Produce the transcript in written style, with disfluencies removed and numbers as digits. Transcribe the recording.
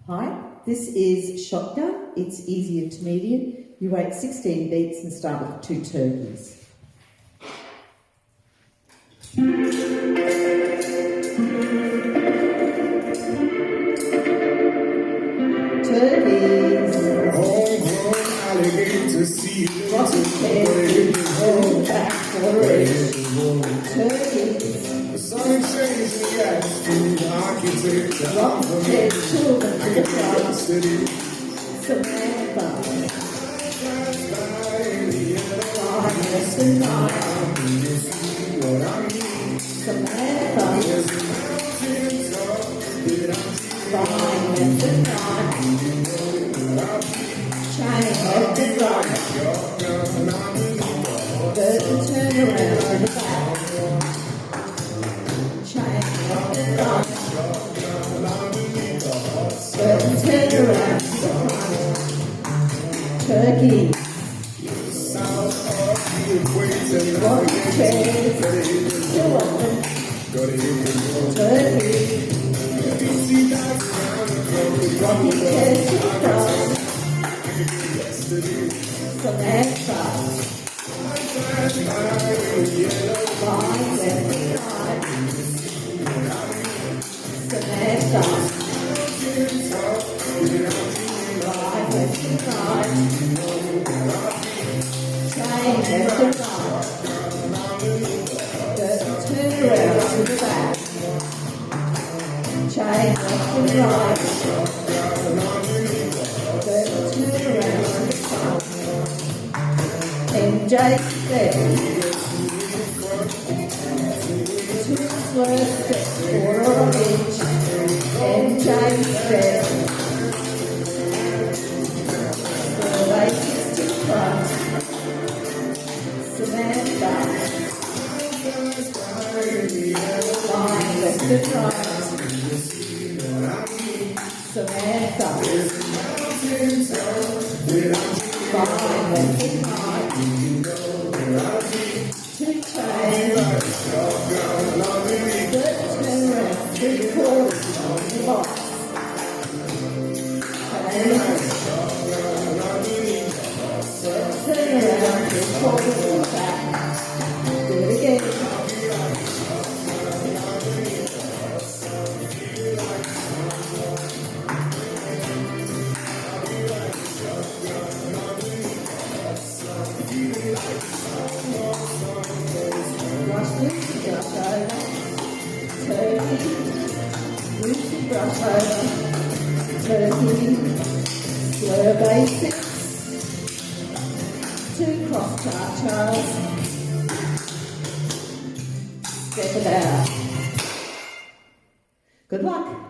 Hi, this is shotgun. It's easier to medium. You wait 16 beats and start with 2 turkeys. Turkeys. Homegrown alligator, see you Turkeys. The sun changed the atmosphere, architecture, Rocket children to the front. city. Samantha. Finest and Samantha. Finest and Chain left and right. Burton turn around to the back. Chain left and right. Burton turn around to the front. Turkey. One chair. Two of them. Turkey. Rocking chairs to the front. Samantha. Fine left and right. Samantha. Right left and right. Chain left and right. Turn around to the back. Chain left and right. Turn around to the front. MJ step. 2 slow steps, quarter of each. MJ step. Laces to the front. Samantha. Line left and right. Samantha. Fine left and right. 2 chains. Turn around 3 quarters on the box. Turn around 3 quarters on the back. Do it again. Brush loose, brush over, turkey, loose and brush over, turkey, slow basics, 2 cross cha-chas, step it out. Good luck.